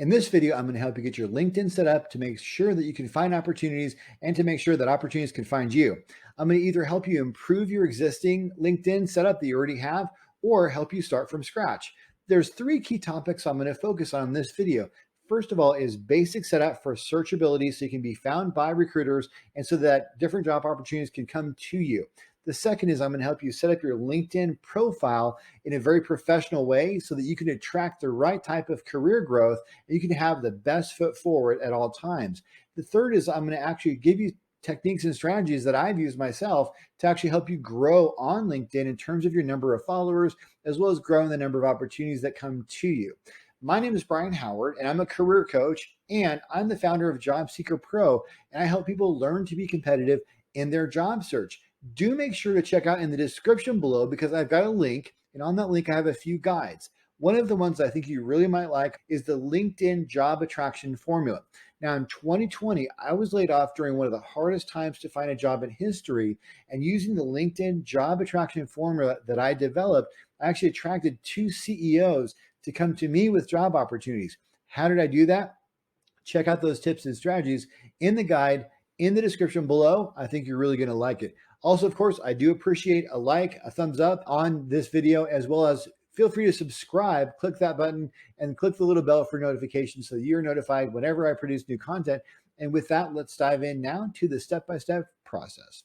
In this video, I'm going to help you get your LinkedIn set up to make sure that you can find opportunities and to make sure that opportunities can find you. I'm going to either help you improve your existing LinkedIn setup that you already have or help you start from scratch. There's three key topics I'm going to focus on in this video. First of all is basic setup for searchability so you can be found by recruiters and so that different job opportunities can come to you. The second is I'm going to help you set up your LinkedIn profile in a very professional way so that you can attract the right type of career growth and you can have the best foot forward at all times. The third is I'm going to actually give you techniques and strategies that I've used myself to actually help you grow on LinkedIn in terms of your number of followers, as well as growing the number of opportunities that come to you. My name is Brian Howard, and I'm a career coach, and I'm the founder of Job Seeker Pro, and I help people learn to be competitive in their job search. Do make sure to check out in the description below because I've got a link, and on that link, I have a few guides. One of the ones I think you really might like is the LinkedIn Job Attraction Formula. Now, in 2020, I was laid off during one of the hardest times to find a job in history, and using the LinkedIn Job Attraction Formula that I developed, I actually attracted 2 CEOs to come to me with job opportunities. How did I do that? Check out those tips and strategies in the guide in the description below. I think you're really going to like it. Also, of course, I do appreciate a like, a thumbs up on this video, as well as feel free to subscribe, click that button and click the little bell for notifications so you're notified whenever I produce new content. And with that, let's dive in now to the step-by-step process.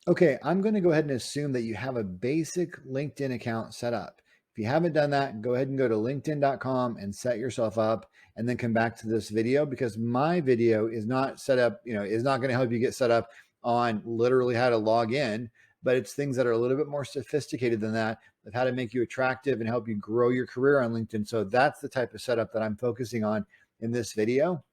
Okay, I'm going to go ahead and assume that you have a basic LinkedIn account set up. If you haven't done that, go ahead and go to linkedin.com and set yourself up and then come back to this video because my video is not set up, is not going to help you get set up on literally how to log in, but it's things that are a little bit more sophisticated than that of how to make you attractive and help you grow your career on LinkedIn. So that's the type of setup that I'm focusing on in this video.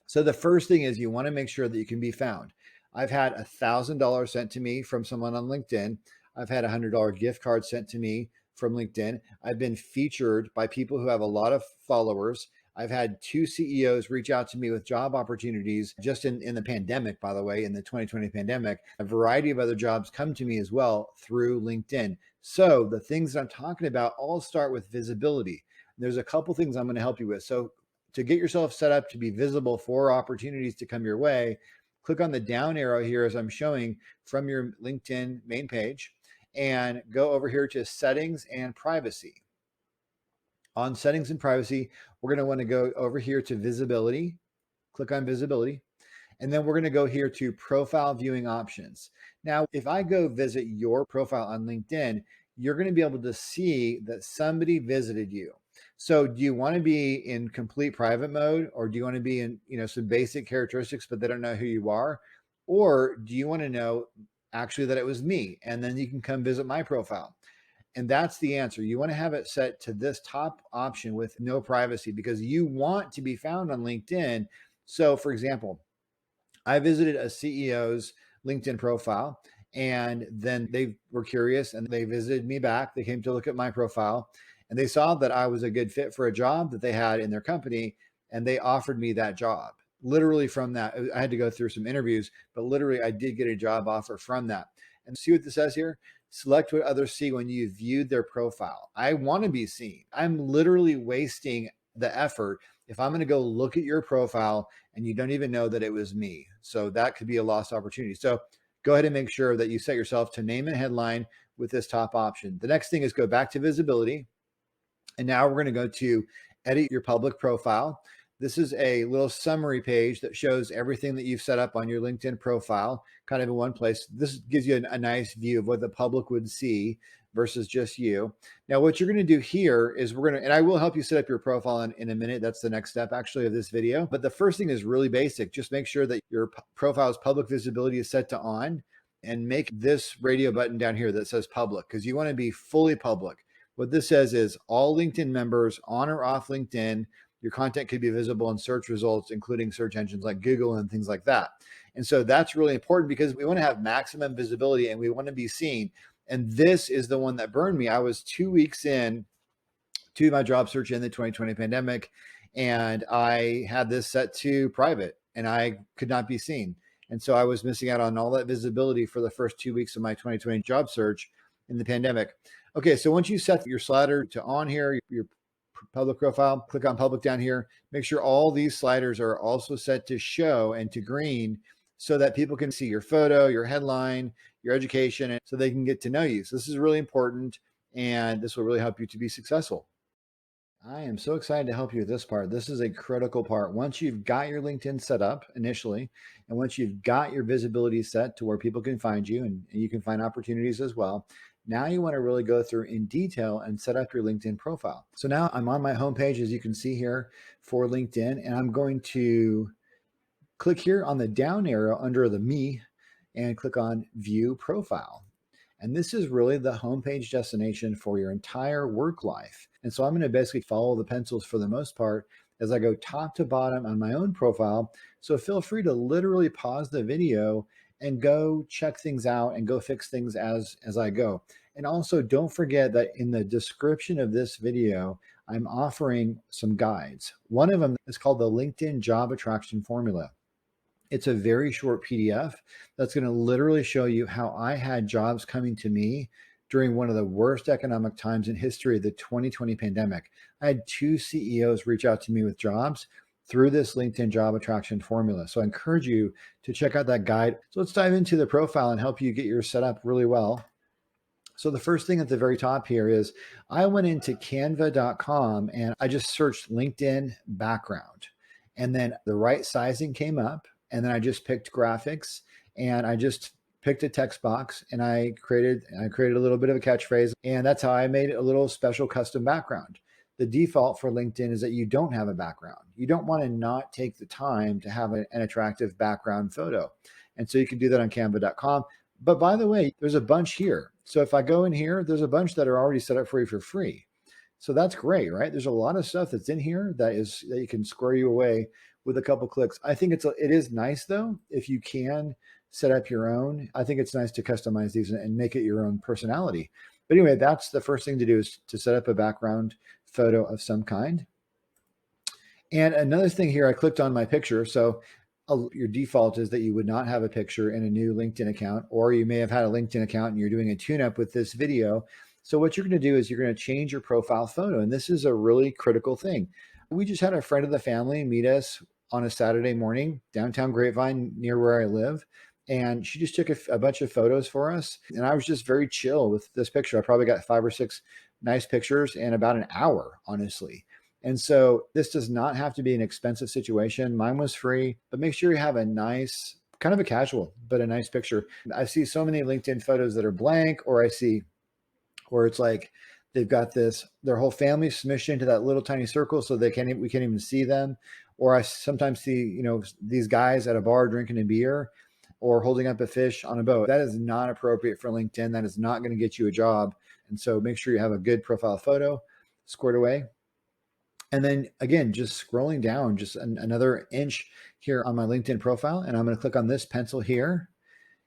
So the first thing is you want to make sure that you can be found. I've had $1,000 sent to me from someone on LinkedIn. I've had a $100 gift card sent to me from LinkedIn. I've been featured by people who have a lot of followers. I've had 2 CEOs reach out to me with job opportunities just in the pandemic, by the way, in the 2020 pandemic. A variety of other jobs come to me as well through LinkedIn. So the things that I'm talking about all start with visibility. There's a couple things I'm going to help you with. So to get yourself set up to be visible for opportunities to come your way, click on the down arrow here as I'm showing from your LinkedIn main page and go over here to settings and privacy. On settings and privacy, we're going to want to go over here to visibility, click on visibility, and then we're going to go here to profile viewing options. Now, if I go visit your profile on LinkedIn, you're going to be able to see that somebody visited you. So do you want to be in complete private mode, or do you want to be in, some basic characteristics, but they don't know who you are? Or do you want to know actually that it was me, and then you can come visit my profile? And that's the answer. You want to have it set to this top option with no privacy because you want to be found on LinkedIn. So for example, I visited a CEO's LinkedIn profile and then they were curious and they visited me back. They came to look at my profile and they saw that I was a good fit for a job that they had in their company and they offered me that job. Literally from that, I had to go through some interviews, but literally I did get a job offer from that. And see what this says here? Select what others see when you viewed their profile. I want to be seen. I'm literally wasting the effort if I'm going to go look at your profile and you don't even know that it was me. So that could be a lost opportunity. So go ahead and make sure that you set yourself to name and headline with this top option. The next thing is go back to visibility. And now we're going to go to edit your public profile. This is a little summary page that shows everything that you've set up on your LinkedIn profile kind of in one place. This gives you a nice view of what the public would see versus just you. Now, what you're going to do here is and I will help you set up your profile in a minute. That's the next step actually of this video. But the first thing is really basic. Just make sure that your profile's public visibility is set to on and make this radio button down here that says public because you want to be fully public. What this says is all LinkedIn members on or off LinkedIn, your content could be visible in search results, including search engines like Google and things like that. And so that's really important because we want to have maximum visibility and we want to be seen. And this is the one that burned me. I was 2 weeks in to my job search in the 2020 pandemic, and I had this set to private and I could not be seen. And so I was missing out on all that visibility for the first 2 weeks of my 2020 job search in the pandemic. Okay, so once you set your slider to on here, your public profile, click on public down here. Make sure all these sliders are also set to show and to green so that people can see your photo, your headline, your education, and so they can get to know you. So this is really important, and this will really help you to be successful. I am so excited to help you with this part. This is a critical part. Once you've got your LinkedIn set up initially, and once you've got your visibility set to where people can find you and you can find opportunities as well, now you want to really go through in detail and set up your LinkedIn profile. So now I'm on my homepage, as you can see here, for LinkedIn, and I'm going to click here on the down arrow under the Me and click on View Profile. And this is really the homepage destination for your entire work life. And so I'm going to basically follow the pencils for the most part as I go top to bottom on my own profile. So feel free to literally pause the video and go check things out and go fix things as I go. And also don't forget that in the description of this video, I'm offering some guides. One of them is called the LinkedIn Job Attraction Formula. It's a very short PDF that's going to literally show you how I had jobs coming to me during one of the worst economic times in history, the 2020 pandemic. I had 2 CEOs reach out to me with jobs through this LinkedIn Job Attraction Formula. So I encourage you to check out that guide. So let's dive into the profile and help you get yours set up really well. So the first thing at the very top here is I went into canva.com and I just searched LinkedIn background. And then the right sizing came up. And then I just picked graphics and I just picked a text box and I created a little bit of a catchphrase. And that's how I made a little special custom background. The default for LinkedIn is that you don't have a background. You don't want to not take the time to have an attractive background photo. And so you can do that on canva.com. But by the way, there's a bunch here. So if I go in here, there's a bunch that are already set up for you for free. So that's great, right? There's a lot of stuff that's in here that you can square you away with a couple clicks. I think it is nice though, if you can set up your own. I think it's nice to customize these and make it your own personality. But anyway, that's the first thing to do, is to set up a background photo of some kind. And another thing here, I clicked on my picture. So your default is that you would not have a picture in a new LinkedIn account, or you may have had a LinkedIn account and you're doing a tune-up with this video. So what you're going to do is you're going to change your profile photo. And this is a really critical thing. We just had a friend of the family meet us on a Saturday morning, downtown Grapevine, near where I live. And she just took a bunch of photos for us. And I was just very chill with this picture. I probably got 5 or 6 nice pictures in about an hour, honestly. And so this does not have to be an expensive situation. Mine was free, but make sure you have a nice, kind of a casual, but a nice picture. I see so many LinkedIn photos that are blank, or it's like they've got their whole family smushed into that little tiny circle so we can't even see them. Or I sometimes see, these guys at a bar drinking a beer or holding up a fish on a boat. That is not appropriate for LinkedIn. That is not going to get you a job. And so make sure you have a good profile photo squared away. And then again, just scrolling down just another inch here on my LinkedIn profile. And I'm going to click on this pencil here.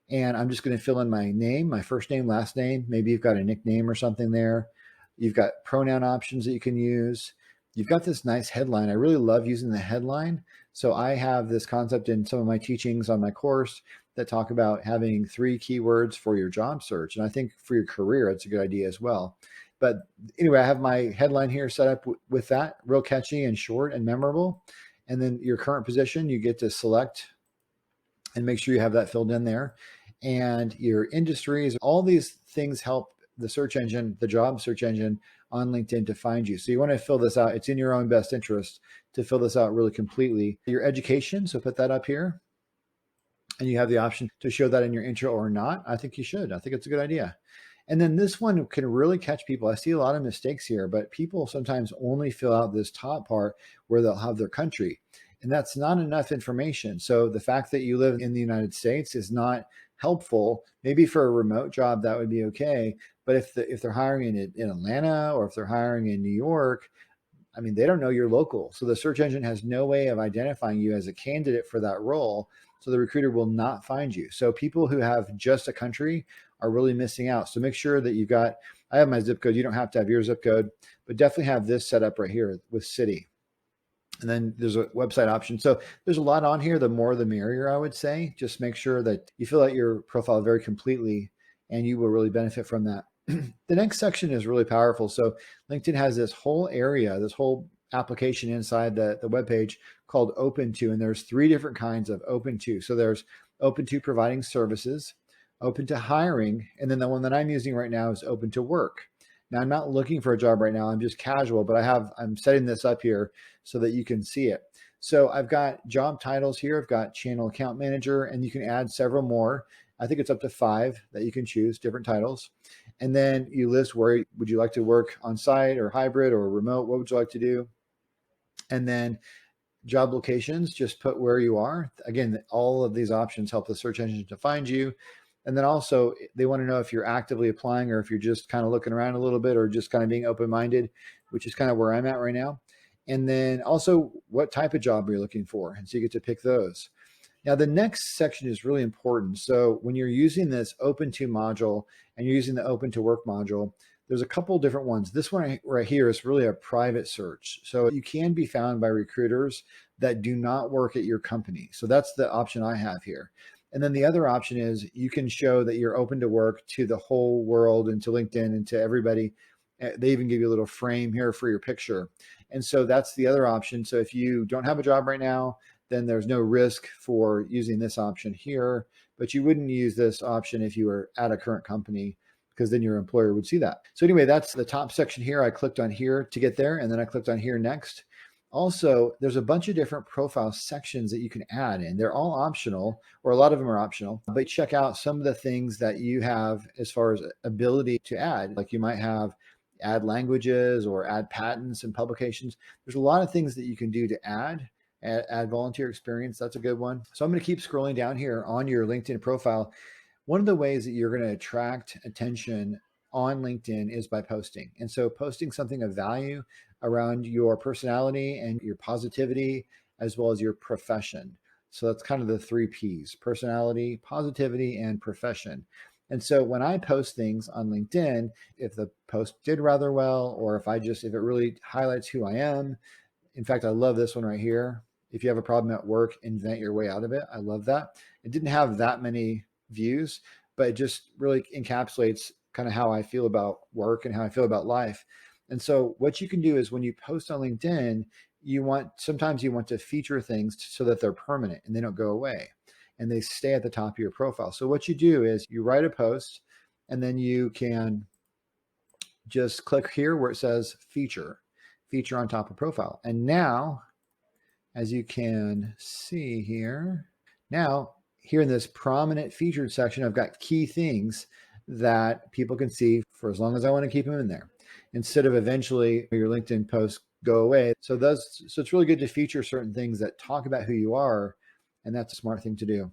And I'm just going to fill in my name, my first name, last name. Maybe you've got a nickname or something there. You've got pronoun options that you can use. You've got this nice headline. I really love using the headline. So I have this concept in some of my teachings on my course that talk about having 3 keywords for your job search. And I think for your career, it's a good idea as well. But anyway, I have my headline here set up with that, real catchy and short and memorable. And then your current position, you get to select and make sure you have that filled in there. And your industries, all these things help the search engine, the job search engine on LinkedIn to find you. So you want to fill this out. It's in your own best interest to fill this out really completely. Your education, so put that up here. And you have the option to show that in your intro or not. I think you should. I think it's a good idea. And then this one can really catch people. I see a lot of mistakes here, but people sometimes only fill out this top part where they'll have their country. And that's not enough information. So the fact that you live in the United States is not helpful. Maybe for a remote job, that would be okay. But if they're hiring in Atlanta, or if they're hiring in New York, I mean, they don't know you're local. So the search engine has no way of identifying you as a candidate for that role. So the recruiter will not find you. So people who have just a country are really missing out. So make sure that I have my zip code. You don't have to have your zip code, but definitely have this set up right here with city. And then there's a website option. So there's a lot on here. The more, the merrier, I would say. Just make sure that you fill out your profile very completely, and you will really benefit from that. The next section is really powerful. So LinkedIn has this whole area, this whole application inside the web page called Open To, and there's three different kinds of Open To. So there's Open To providing services, Open to hiring, and then the one that I'm using right now is Open to work. Now I'm not looking for a job right now. I'm just casual, but I'm setting this up here so that you can see it. So I've got job titles here. I've got channel account manager, and you can add several more. I think it's up to 5 that you can choose, different titles. And then you list where would you like to work on site or hybrid or remote? What would you like to do? And then job locations, just put where you are. Again, all of these options help the search engine to find you. And then also they want to know if you're actively applying or if you're just kind of looking around a little bit or just kind of being open-minded, which is kind of where I'm at right now. And then also what type of job you're looking for. And so you get to pick those. Now, the next section is really important. So when you're using this Open To module and you're using the Open To Work module, there's a couple different ones. This one right here is really a private search. So you can be found by recruiters that do not work at your company. So that's the option I have here. And then the other option is you can show that you're open to work to the whole world and to LinkedIn and to everybody. They even give you a little frame here for your picture. And so that's the other option. So if you don't have a job right now, then there's no risk for using this option here, but you wouldn't use this option if you were at a current company because then your employer would see that. So anyway, that's the top section here. I clicked on here to get there, and then I clicked on here next. Also, there's a bunch of different profile sections that you can add in. They're all optional, or a lot of them are optional, but check out some of the things that you have as far as ability to add. Like you might have add languages or add patents and publications. There's a lot of things that you can do to add volunteer experience. That's a good one. So I'm going to keep scrolling down here on your LinkedIn profile. One of the ways that you're going to attract attention on LinkedIn is by posting. And so posting something of value around your personality and your positivity, as well as your profession. So that's kind of the 3 P's: personality, positivity, and profession. And so when I post things on LinkedIn, if the post did rather well, or if it really highlights who I am. In fact, I love this one right here. If you have a problem at work, invent your way out of it. I love that. It didn't have that many views, but it just really encapsulates kind of how I feel about work and how I feel about life. And so what you can do is when you post on LinkedIn, sometimes you want to feature things so that they're permanent and they don't go away and they stay at the top of your profile. So what you do is you write a post and then you can just click here where it says feature on top of profile. And now, as you can see here, now here in this prominent featured section, I've got key things that people can see for as long as I want to keep them in there, instead of eventually your LinkedIn posts go away. So it's really good to feature certain things that talk about who you are, and that's a smart thing to do.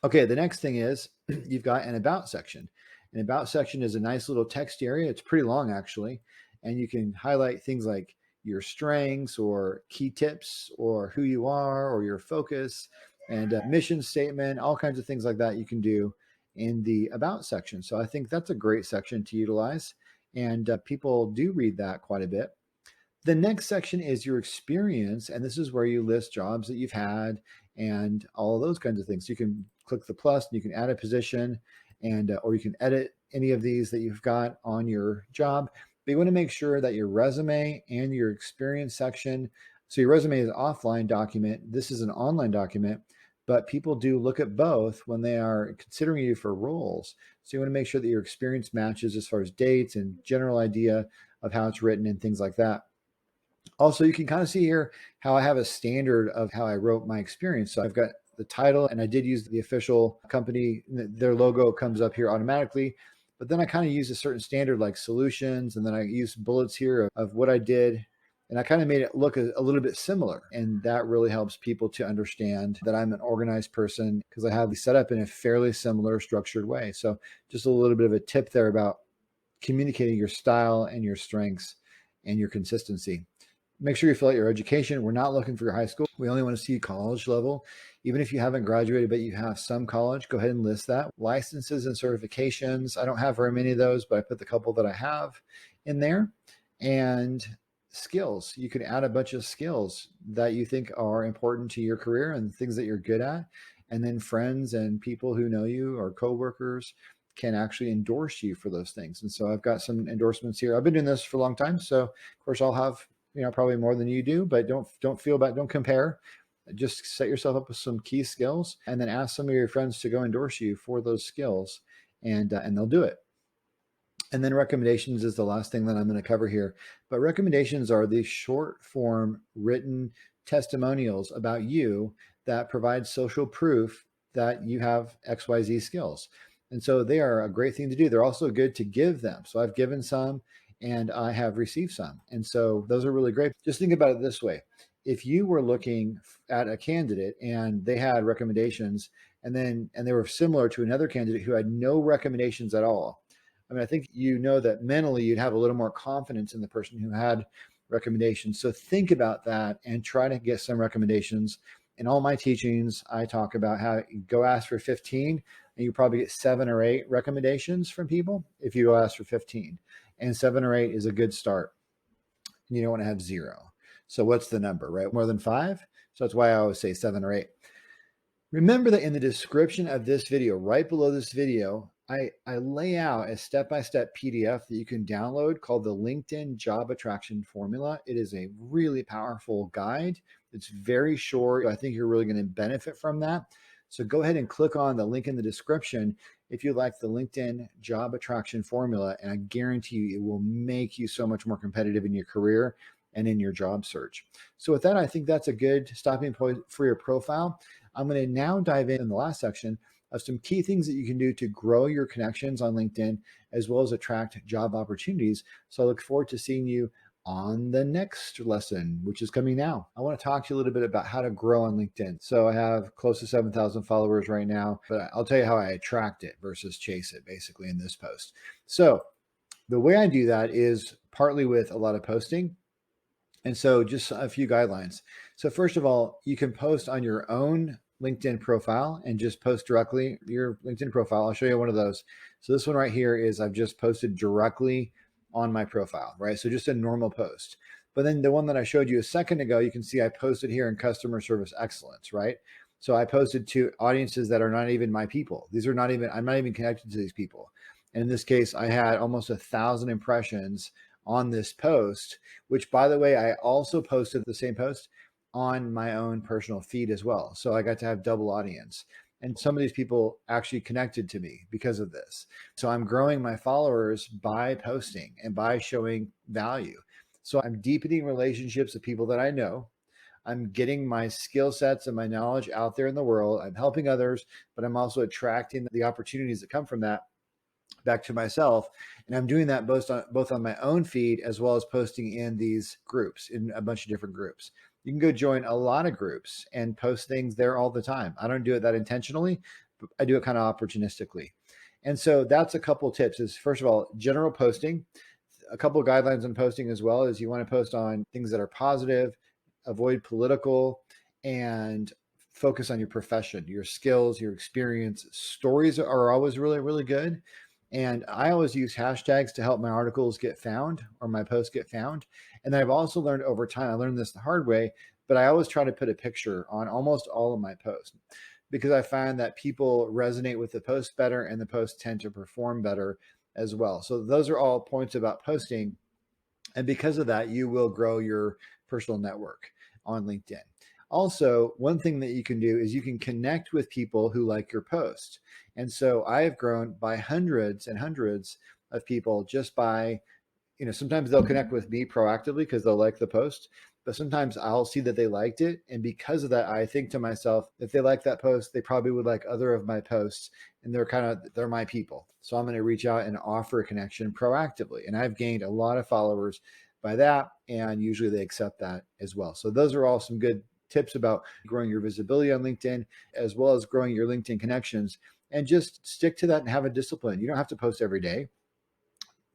Okay, the next thing is you've got an about section. An about section is a nice little text area. It's pretty long actually, and you can highlight things like your strengths or key tips or who you are or your focus and mission statement, all kinds of things like that you can do in the about section. So I think that's a great section to utilize, and people do read that quite a bit. The next section is your experience, and this is where you list jobs that you've had and all of those kinds of things. So you can click the plus and you can add a position, and or you can edit any of these that you've got on your job. But you want to make sure that your resume and your experience section, so your resume is an offline document, this is an online document, but people do look at both when they are considering you for roles. So you want to make sure that your experience matches as far as dates and general idea of how it's written and things like that. Also, you can kind of see here how I have a standard of how I wrote my experience. So I've got the title, and I did use the official company. Their logo comes up here automatically. But then I kind of use a certain standard like solutions, and then I use bullets here of what I did. And I kind of made it look a little bit similar. And that really helps people to understand that I'm an organized person because I have these set up in a fairly similar structured way. So just a little bit of a tip there about communicating your style and your strengths and your consistency. Make sure you fill out your education. We're not looking for your high school. We only want to see college level. Even if you haven't graduated, but you have some college, go ahead and list that. Licenses and certifications. I don't have very many of those, but I put the couple that I have in there. And skills. You can add a bunch of skills that you think are important to your career and things that you're good at. And then friends and people who know you or coworkers can actually endorse you for those things. And so I've got some endorsements here. I've been doing this for a long time, so of course I'll have, probably more than you do, but don't feel bad, don't compare. Just set yourself up with some key skills and then ask some of your friends to go endorse you for those skills, and they'll do it. And then recommendations is the last thing that I'm going to cover here. But recommendations are these short form written testimonials about you that provide social proof that you have XYZ skills. And so they are a great thing to do. They're also good to give them. So I've given some and I have received some. And so those are really great. Just think about it this way. If you were looking at a candidate and they had recommendations and they were similar to another candidate who had no recommendations at all, I mean, I think that mentally you'd have a little more confidence in the person who had recommendations. So think about that and try to get some recommendations. In all my teachings, I talk about how you go ask for 15 and you probably get 7 or 8 recommendations from people if you go ask for 15. And 7 or 8 is a good start. You don't want to have 0. So what's the number, right? More than 5? So that's why I always say 7 or 8. Remember that in the description of this video, right below this video, I lay out a step-by-step PDF that you can download called the LinkedIn Job Attraction Formula. It is a really powerful guide. It's very short. I think you're really going to benefit from that. So go ahead and click on the link in the description if you like the LinkedIn Job Attraction Formula, and I guarantee you it will make you so much more competitive in your career and in your job search. So with that, I think that's a good stopping point for your profile. I'm going to now dive in the last section of some key things that you can do to grow your connections on LinkedIn, as well as attract job opportunities. So I look forward to seeing you on the next lesson, which is coming now. I want to talk to you a little bit about how to grow on LinkedIn. So I have close to 7,000 followers right now, but I'll tell you how I attract it versus chase it basically in this post. So the way I do that is partly with a lot of posting. And so just a few guidelines. So first of all, you can post on your own LinkedIn profile and just post directly your LinkedIn profile. I'll show you one of those. So this one right here is I've just posted directly on my profile, right? So just a normal post. But then the one that I showed you a second ago, you can see I posted here in customer service excellence, right? So I posted to audiences that are not even my people. I'm not even connected to these people. And in this case, I had almost 1,000 impressions on this post, which by the way, I also posted the same post on my own personal feed as well. So I got to have double audience. And some of these people actually connected to me because of this. So I'm growing my followers by posting and by showing value. So I'm deepening relationships with people that I know. I'm getting my skill sets and my knowledge out there in the world. I'm helping others, but I'm also attracting the opportunities that come from that back to myself. And I'm doing that both on my own feed as well as posting in these groups, in a bunch of different groups. You can go join a lot of groups and post things there all the time. I don't do it that intentionally, but I do it kind of opportunistically. And so that's a couple of tips is first of all, general posting. A couple of guidelines on posting as well is you want to post on things that are positive, avoid political, and focus on your profession, your skills, your experience. Stories are always really, really good. And I always use hashtags to help my articles get found or my posts get found. And then I've also learned over time, I learned this the hard way, but I always try to put a picture on almost all of my posts because I find that people resonate with the post better and the posts tend to perform better as well. So those are all points about posting. And because of that, you will grow your personal network on LinkedIn. Also, one thing that you can do is you can connect with people who like your post. And so I have grown by hundreds and hundreds of people just by, sometimes they'll connect with me proactively because they'll like the post, but sometimes I'll see that they liked it. And because of that, I think to myself, if they like that post, they probably would like other of my posts and they're my people. So I'm going to reach out and offer a connection proactively. And I've gained a lot of followers by that. And usually they accept that as well. So those are all some good tips about growing your visibility on LinkedIn, as well as growing your LinkedIn connections. And just stick to that and have a discipline. You don't have to post every day.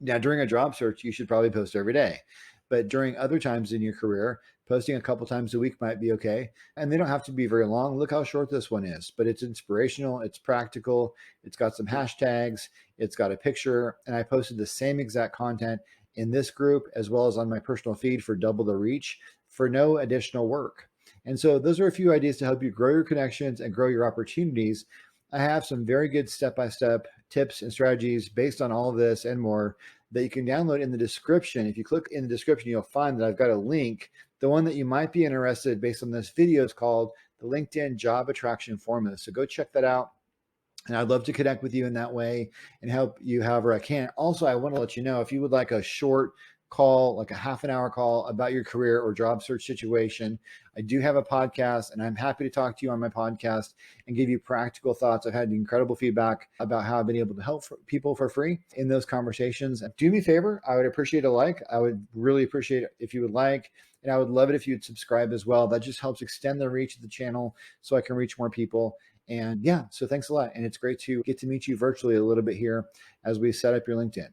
Now, during a job search, you should probably post every day. But during other times in your career, posting a couple times a week might be okay. And they don't have to be very long. Look how short this one is, but it's inspirational. It's practical. It's got some hashtags. It's got a picture. And I posted the same exact content in this group as well as on my personal feed for double the reach for no additional work. And so those are a few ideas to help you grow your connections and grow your opportunities. I have some very good step-by-step tips and strategies based on all of this and more that you can download in the description. If you click in the description, you'll find that I've got a link. The one that you might be interested based on this video is called the LinkedIn Job Attraction Formula. So go check that out. And I'd love to connect with you in that way and help you however I can. Also, I want to let you know if you would like a short call, like a half an hour call about your career or job search situation, I do have a podcast and I'm happy to talk to you on my podcast and give you practical thoughts. I've had incredible feedback about how I've been able to help people for free in those conversations. Do me a favor. I would appreciate a like. I would really appreciate it if you would like, and I would love it if you'd subscribe as well. That just helps extend the reach of the channel so I can reach more people. And yeah, so thanks a lot. And it's great to get to meet you virtually a little bit here as we set up your LinkedIn.